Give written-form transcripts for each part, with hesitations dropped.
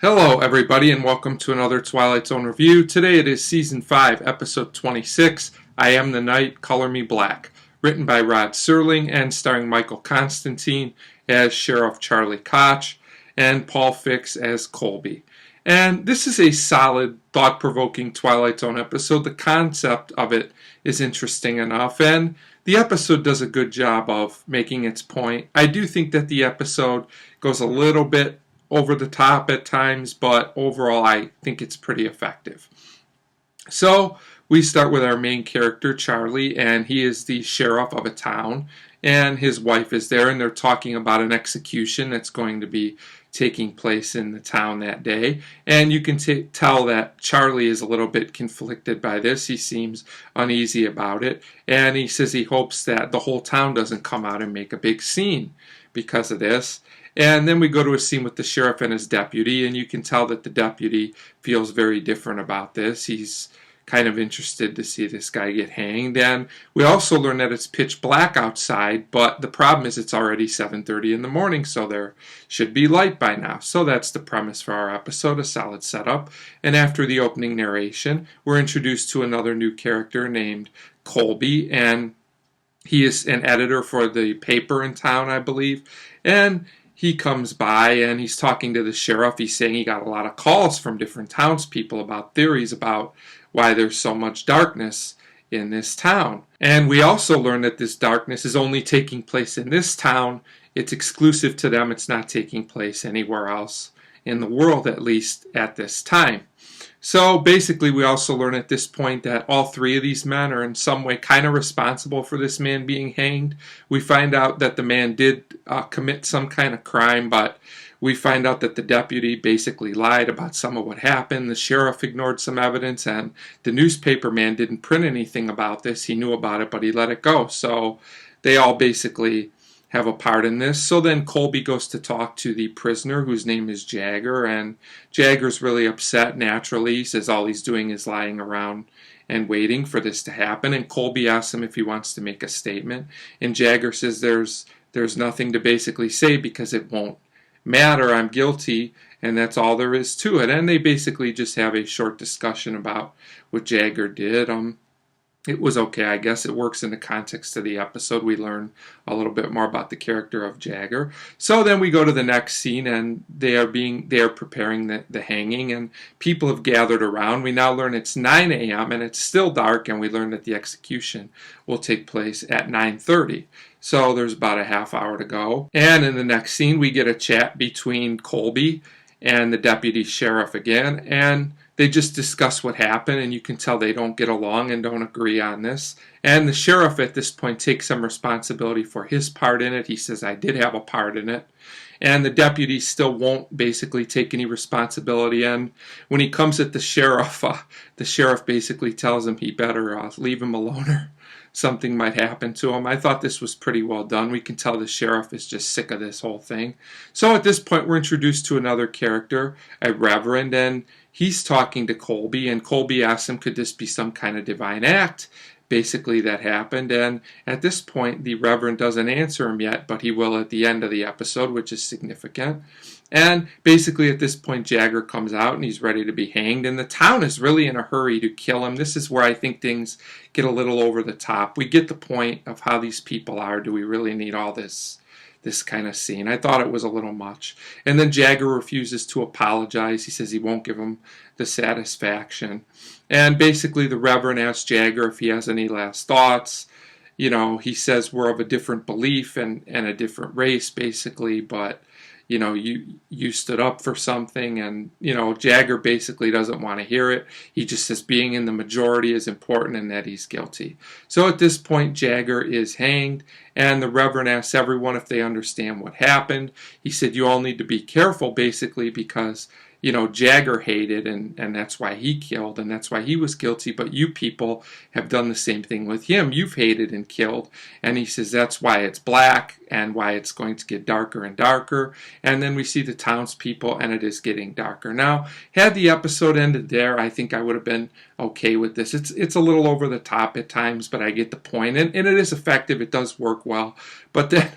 Hello, everybody, and welcome to another Twilight Zone review. Today it is Season 5, Episode 26, I Am the Night, Color Me Black, written by Rod Serling and starring Michael Constantine as Sheriff Charlie Koch and Paul Fix as Colby. And this is a solid, thought-provoking Twilight Zone episode. The concept of it is interesting enough, and the episode does a good job of making its point. I do think that the episode goes a little bit over the top at times, but overall I think it's pretty effective. So we start with our main character, Charlie, and he is the sheriff of a town, and his wife is there, and they're talking about an execution that's going to be taking place in the town that day. And you can tell that Charlie is a little bit conflicted by this. He seems uneasy about it, and he says he hopes that the whole town doesn't come out and make a big scene because of this. And then we go to a scene with the sheriff and his deputy, and you can tell that the deputy feels very different about this. He's kind of interested to see this guy get hanged. And we also learn that it's pitch black outside, but the problem is it's already 7:30 in the morning, so there should be light by now. So that's the premise for our episode, a solid setup. And after the opening narration, we're introduced to another new character named Colby, and he is an editor for the paper in town, I believe. And he comes by and he's talking to the sheriff. He's saying he got a lot of calls from different townspeople about theories about why there's so much darkness in this town. And we also learn that this darkness is only taking place in this town. It's exclusive to them. It's not taking place anywhere else in the world, at least at this time. So basically, we also learn at this point that all three of these men are in some way kind of responsible for this man being hanged. We find out that the man did commit some kind of crime, but we find out that the deputy basically lied about some of what happened. The sheriff ignored some evidence, and the newspaper man didn't print anything about this. He knew about it, but he let it go. So they all basically have a part in this. So then Colby goes to talk to the prisoner, whose name is Jagger, and Jagger's really upset naturally. He says all he's doing is lying around and waiting for this to happen, and Colby asks him if he wants to make a statement, and Jagger says there's nothing to basically say because it won't matter, I'm guilty, and that's all there is to it. And they basically just have a short discussion about what Jagger did. It was okay, I guess. It works in the context of the episode. We learn a little bit more about the character of Jagger. So then we go to the next scene, and they are preparing the hanging, and people have gathered around. We now learn it's 9 a.m. and it's still dark, and we learn that the execution will take place at 9:30. So there's about a half hour to go. And in the next scene, we get a chat between Colby and the deputy sheriff again, and they just discuss what happened, and you can tell they don't get along and don't agree on this. And the sheriff at this point takes some responsibility for his part in it. He says, I did have a part in it. And the deputy still won't basically take any responsibility. And when he comes at the sheriff basically tells him he better leave him alone or something might happen to him. I thought this was pretty well done. We can tell the sheriff is just sick of this whole thing. So at this point, we're introduced to another character, a reverend, and he's talking to Colby, and Colby asks him, could this be some kind of divine act, basically, that happened? And at this point, the Reverend doesn't answer him yet, but he will at the end of the episode, which is significant. And basically, at this point, Jagger comes out, and he's ready to be hanged, and the town is really in a hurry to kill him. This is where I think things get a little over the top. We get the point of how these people are. Do we really need all this kind of scene? I thought it was a little much. And then Jagger refuses to apologize. He says he won't give him the satisfaction. And basically the Reverend asks Jagger if he has any last thoughts. You know, he says we're of a different belief and a different race, basically, but you know, you stood up for something, and, you know, Jagger basically doesn't want to hear it. He just says being in the majority is important and that he's guilty. So at this point, Jagger is hanged, and the Reverend asks everyone if they understand what happened. He said you all need to be careful, basically, because, you know, Jagger hated, and that's why he killed, and that's why he was guilty, but you people have done the same thing with him. You've hated and killed, and he says that's why it's black, and why it's going to get darker and darker, and then we see the townspeople, and it is getting darker. Now, had the episode ended there, I think I would have been okay with this. It's a little over the top at times, but I get the point. And it is effective. It does work well. But then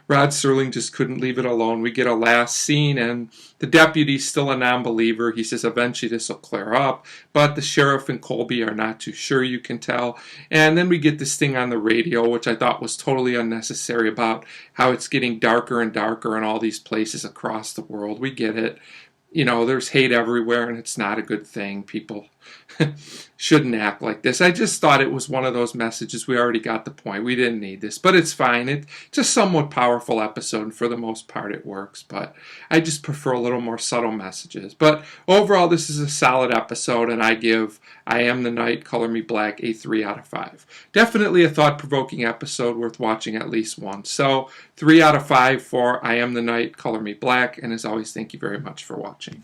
Rod Serling just couldn't leave it alone. We get a last scene, and the deputy's still a non-believer. He says eventually this will clear up, but the sheriff and Colby are not too sure, you can tell. And then we get this thing on the radio, which I thought was totally unnecessary, about how it's getting darker and darker in all these places across the world. We get it. You know, there's hate everywhere, and it's not a good thing. People shouldn't act like this. I just thought it was one of those messages. We already got the point. We didn't need this, but it's fine. It's a somewhat powerful episode, and for the most part it works, but I just prefer a little more subtle messages. But overall, this is a solid episode, and I give I Am the Night, Color Me Black a 3 out of 5. Definitely a thought-provoking episode worth watching at least once. So 3 out of 5 for I Am the Night, Color Me Black, and as always, thank you very much for watching.